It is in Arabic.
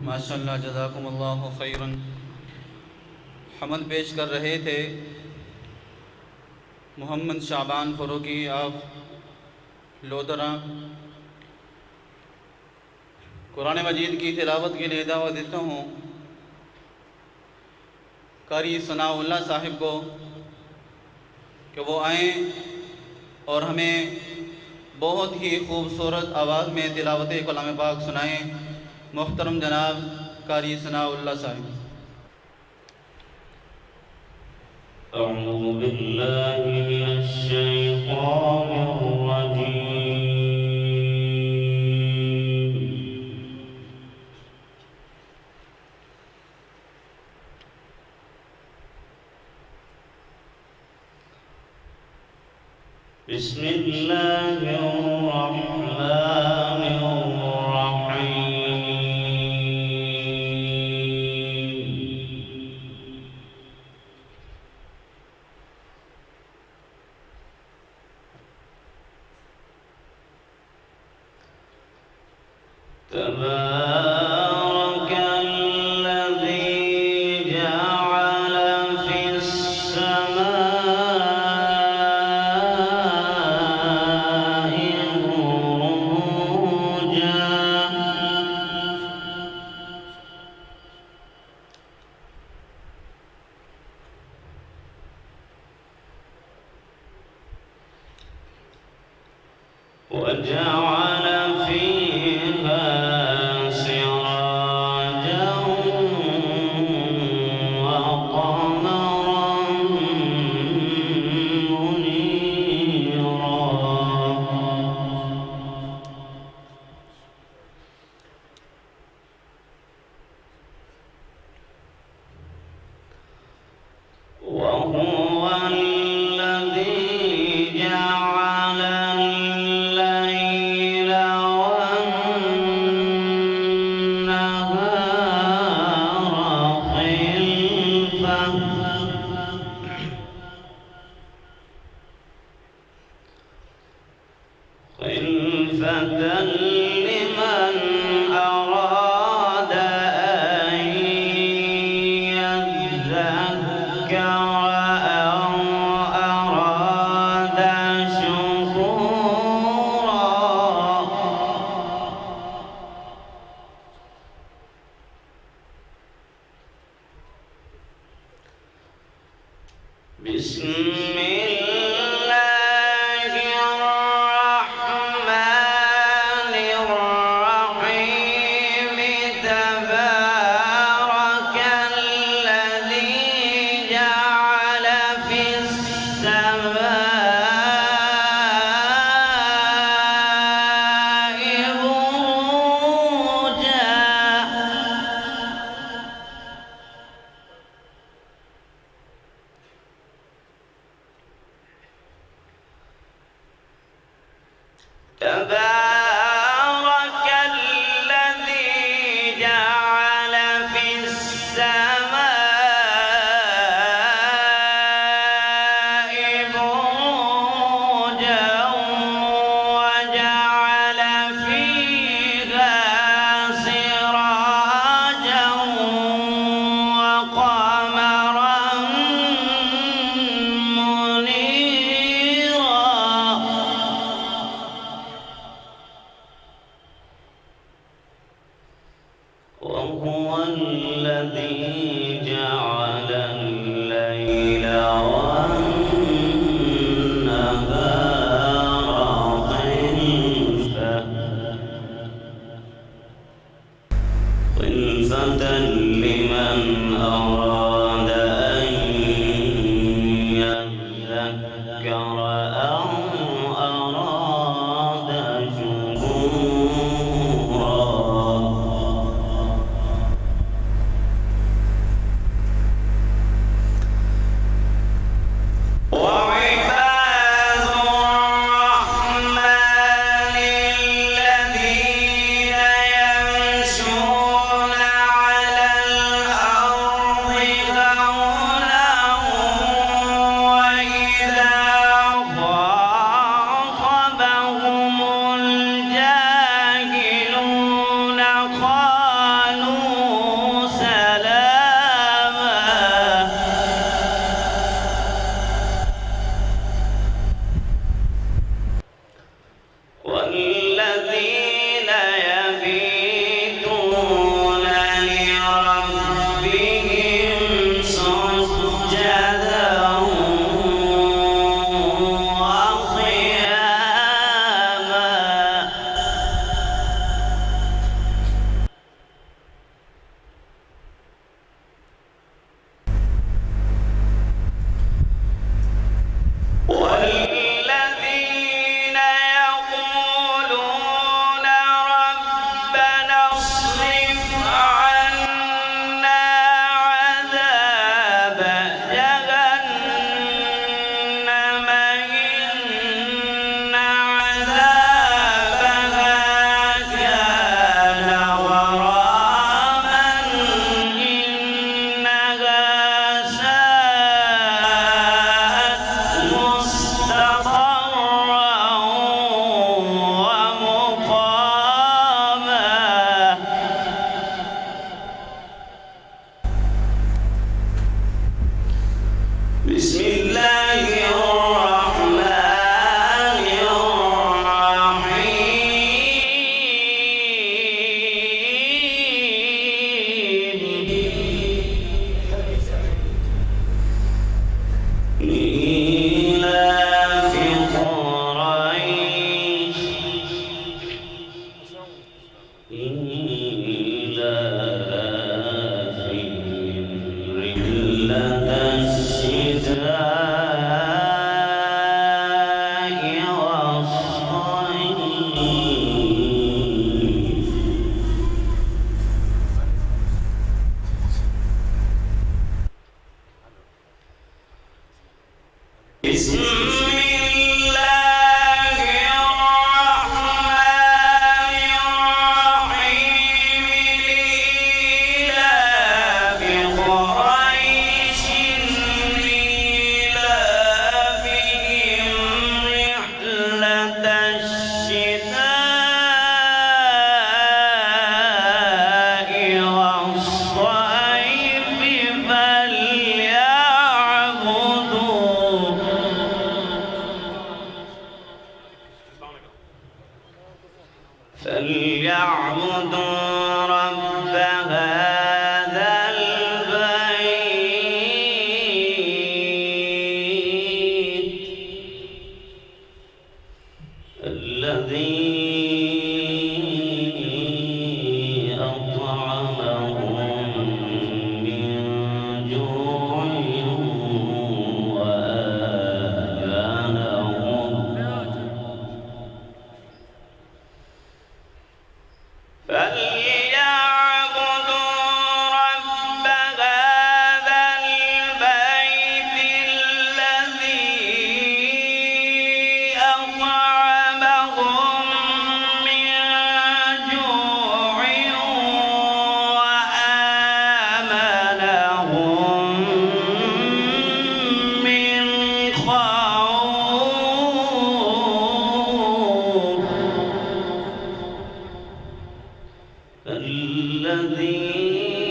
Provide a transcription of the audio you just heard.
माशाअल्लाह जज़ाकुमुल्लाहु खैरन। हमद पेश कर रहे थे मोहम्मद शाबान फ़रूकी ऑफ लोधरा। कुरान मजीद की तिलावत के लिए दावत देता हूँ कारी सनाउल्लाह साहिब को कि वो आएँ और हमें बहुत ही खूबसूरत आवाज़ में तिलावत कलाम पाक सुनाएँ। मुहतरम जनाब कारी सनाउल्लाह साहिब। अऊज़ु बिल्लाहि मिनश शैतानिर रजीम। बिस्मिल्लाहिर रहमानिर تبارك الذي جعل في السماء بروجا وجعل فيها سراجا وقمرا منيرا وهو الذي جعل الليل والنهار خلفة لمن أراد أن يذكر أو أراد شكورا بسم الله الرحمن الرحيم تبارك الذي جعل في السماء بروجا تبارك الذي جعل في السماء بروجا وجعل فيها سراجا وقمرا منيرا وهو الذي جعل الليل والنهار خلفة لمن أراد أن يذكر أو أراد شكورا وعباد الرحمن الذين يمشون على بسم الله الرحمن الرحيم لإيلاف قريش إيلافهم رحلة الشتاء والصيف فليعبدوا رب هذا البيت الذي أطعمهم من جوع وآمنهم فليعبدوا رب هذا البيت الذي أطعمهم من جوع وآمنهم من خوف الذي